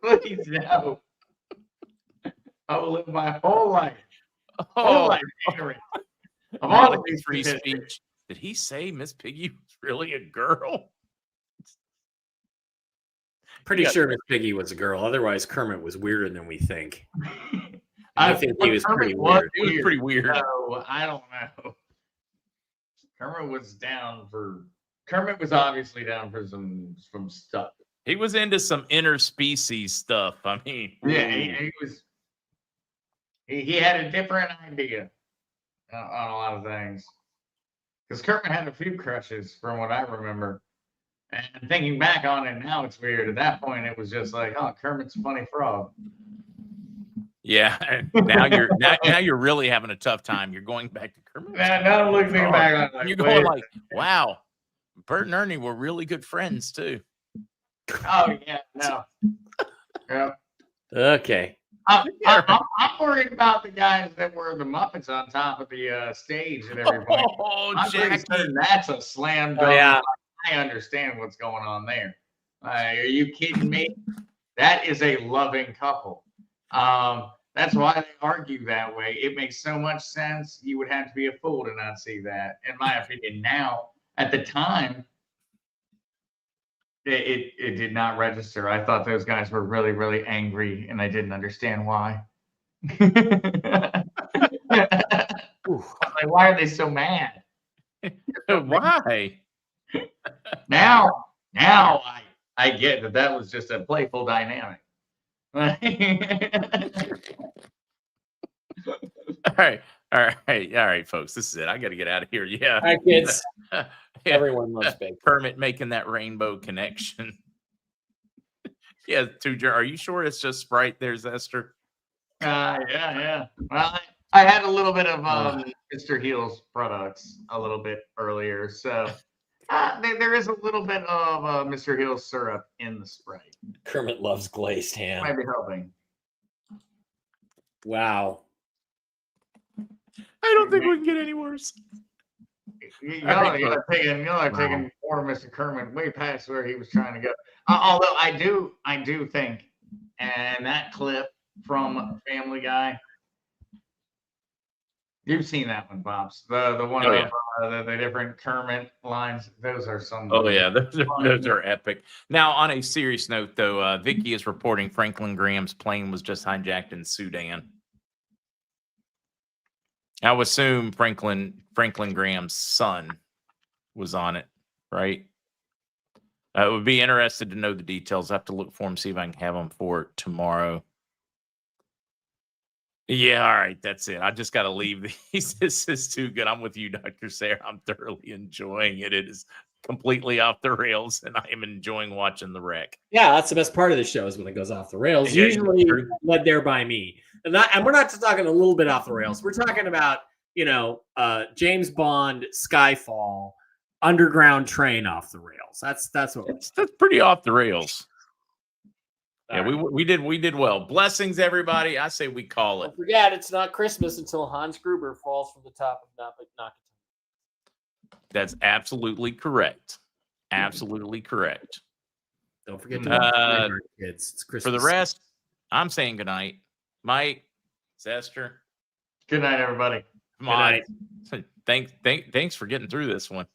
Please no. I will live my whole life. Oh, ignorant. of all the free speech. Did he say Miss Piggy was really a girl? Pretty sure Miss Piggy was a girl. Otherwise, Kermit was weirder than we think. I think he was pretty weird. It was pretty weird. No, I don't know. Kermit was obviously down for some stuff. He was into some interspecies stuff. I mean, yeah, he was. He had a different idea on a lot of things. Because Kermit had a few crushes, from what I remember. And thinking back on it now, it's weird. At that point, it was just like, oh, Kermit's a funny frog. Yeah. Now you're really having a tough time. You're going back to Kermit. Now I'm looking back on it like, You're going like, wow, Bert and Ernie were really good friends too. oh yeah, no. Yeah. Okay. I'm worried about the guys that were the Muppets on top of the stage at every point. Oh, I'm pretty Jackie. certain that's a slam dunk. Oh, yeah. I understand what's going on there. Are you kidding me? That is a loving couple. That's why they argue that way. It makes so much sense. You would have to be a fool to not see that, in my opinion. Now, at the time, it did not register. I thought those guys were really, really angry, and I didn't understand why. I was like, why are they so mad? Why? Now I get that was just a playful dynamic. All right, folks. This is it. I got to get out of here. Yeah. All right, kids. Yeah. Everyone loves bacon. Kermit making that rainbow connection. Yeah, are you sure it's just Sprite there, Zester? Yeah. Well, I had a little bit of Mr. Heel's products a little bit earlier, so there is a little bit of Mr. Heel's syrup in the Sprite. Kermit loves glazed ham. Might be helping. Wow. I don't think we can get any worse. Y'all are taking poor Mr. Kermit way past where he was trying to go. Although I do think, and that clip from Family Guy, you've seen that one, Pops. The one of the different Kermit lines. Those are some. Oh yeah, those are epic. Now, on a serious note, though, Vicky is reporting Franklin Graham's plane was just hijacked in Sudan. I would assume Franklin Graham's son was on it, right? I would be interested to know the details. I have to look for him, see if I can have them for tomorrow. Yeah, all right, that's it. I just got to leave these. This is too good. I'm with you, Dr. Sarah. I'm thoroughly enjoying it. It is completely off the rails, and I am enjoying watching the wreck. Yeah, that's the best part of the show is when it goes off the rails. Yeah, Usually led there by me. And we're not just talking a little bit off the rails. We're talking about, James Bond, Skyfall, Underground Train off the rails. That's what that's pretty off the rails. Yeah, we did well. Blessings, everybody. I say we call it. Don't forget, it's not Christmas until Hans Gruber falls from the top of Nakatomi. That's absolutely correct. Absolutely correct. Don't forget to kids. It's Christmas. For the rest, I'm saying goodnight. Mike, Zester. Good night, everybody. Come on. Thanks for getting through this one.